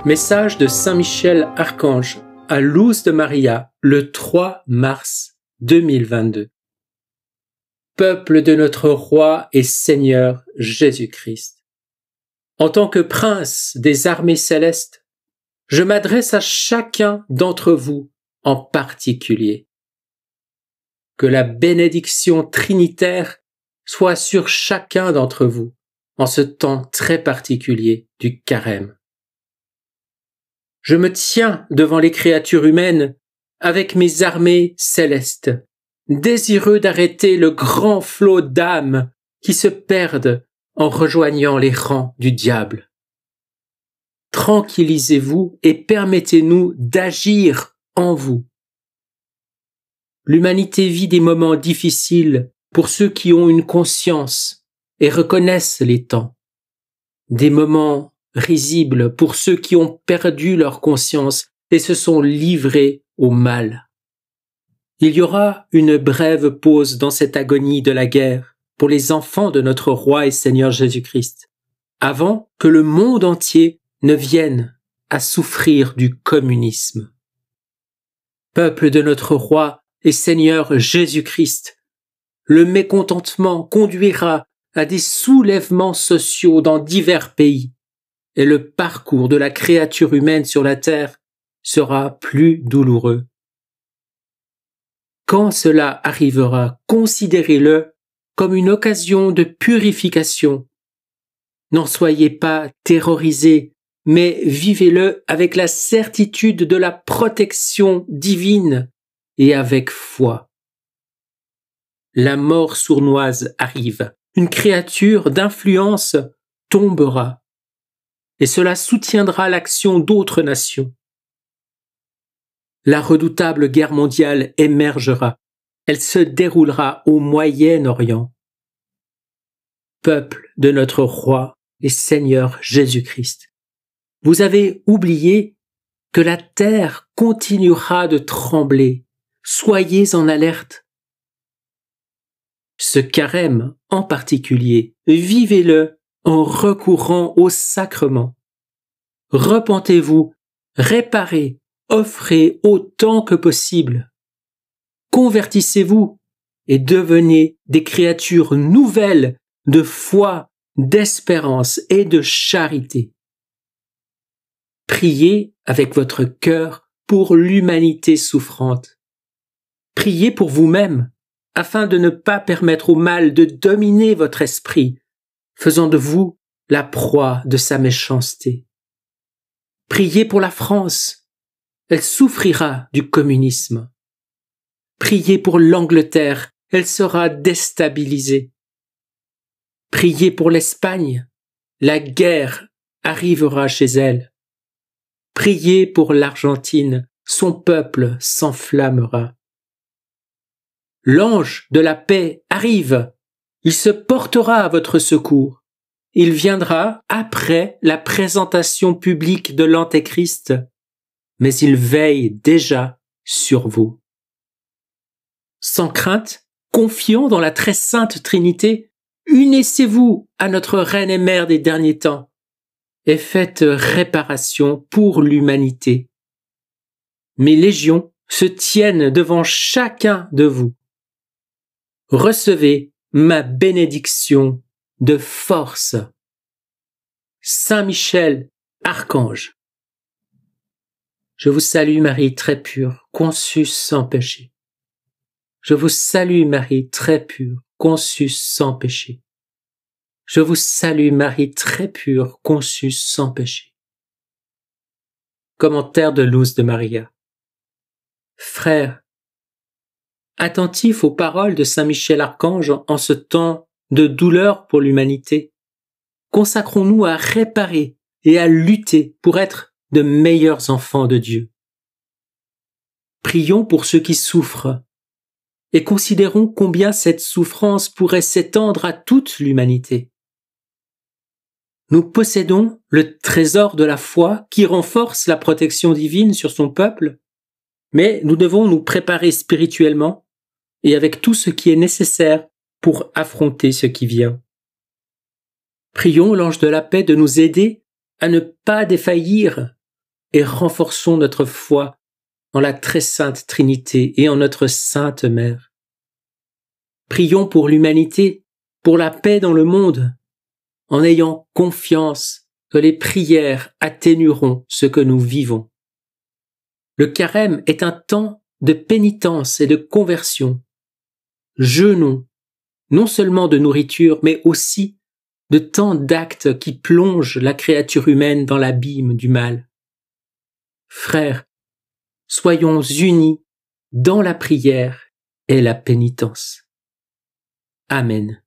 Message de Saint Michel Archange à Luz de Maria le 3 mars 2022. Peuple de notre Roi et Seigneur Jésus-Christ. En tant que prince des armées célestes, je m'adresse à chacun d'entre vous en particulier. Que la bénédiction trinitaire soit sur chacun d'entre vous en ce temps très particulier du carême. Je me tiens devant les créatures humaines avec mes armées célestes, désireux d'arrêter le grand flot d'âmes qui se perdent en rejoignant les rangs du diable. Tranquillisez-vous et permettez-nous d'agir en vous. L'humanité vit des moments difficiles pour ceux qui ont une conscience et reconnaissent les temps. Des moments risibles pour ceux qui ont perdu leur conscience et se sont livrés au mal. Il y aura une brève pause dans cette agonie de la guerre pour les enfants de notre Roi et Seigneur Jésus-Christ, avant que le monde entier ne vienne à souffrir du communisme. Peuple de notre Roi et Seigneur Jésus-Christ, le mécontentement conduira à des soulèvements sociaux dans divers pays, et le parcours de la créature humaine sur la terre sera plus douloureux. Quand cela arrivera, considérez-le comme une occasion de purification. N'en soyez pas terrorisés, mais vivez-le avec la certitude de la protection divine et avec foi. La mort sournoise arrive, une créature d'influence tombera, et cela soutiendra l'action d'autres nations. La redoutable guerre mondiale émergera. Elle se déroulera au Moyen-Orient. Peuple de notre Roi et Seigneur Jésus-Christ, vous avez oublié que la terre continuera de trembler. Soyez en alerte. Ce carême en particulier, vivez-le en recourant au sacrement. Repentez-vous, réparez, offrez autant que possible. Convertissez-vous et devenez des créatures nouvelles de foi, d'espérance et de charité. Priez avec votre cœur pour l'humanité souffrante. Priez pour vous-même afin de ne pas permettre au mal de dominer votre esprit, faisant de vous la proie de sa méchanceté. Priez pour la France, elle souffrira du communisme. Priez pour l'Angleterre, elle sera déstabilisée. Priez pour l'Espagne, la guerre arrivera chez elle. Priez pour l'Argentine, son peuple s'enflammera. L'ange de la paix arrive, il se portera à votre secours. Il viendra après la présentation publique de l'Antéchrist, mais il veille déjà sur vous. Sans crainte, confiant dans la très sainte Trinité, unissez-vous à notre Reine et Mère des derniers temps et faites réparation pour l'humanité. Mes légions se tiennent devant chacun de vous. Recevez ma bénédiction de force. Saint Michel, Archange. Je vous salue Marie très pure, conçue sans péché. Je vous salue Marie très pure, conçue sans péché. Je vous salue Marie très pure, conçue sans péché. Commentaire de Luz de Maria. Frères, attentifs aux paroles de Saint Michel Archange en ce temps de douleur pour l'humanité, consacrons-nous à réparer et à lutter pour être de meilleurs enfants de Dieu. Prions pour ceux qui souffrent et considérons combien cette souffrance pourrait s'étendre à toute l'humanité. Nous possédons le trésor de la foi qui renforce la protection divine sur son peuple, mais nous devons nous préparer spirituellement et avec tout ce qui est nécessaire pour affronter ce qui vient. Prions l'ange de la paix de nous aider à ne pas défaillir et renforçons notre foi en la très sainte Trinité et en notre Sainte Mère. Prions pour l'humanité, pour la paix dans le monde, en ayant confiance que les prières atténueront ce que nous vivons. Le carême est un temps de pénitence et de conversion. Jeûnons, non seulement de nourriture, mais aussi de tant d'actes qui plongent la créature humaine dans l'abîme du mal. Frères, soyons unis dans la prière et la pénitence. Amen.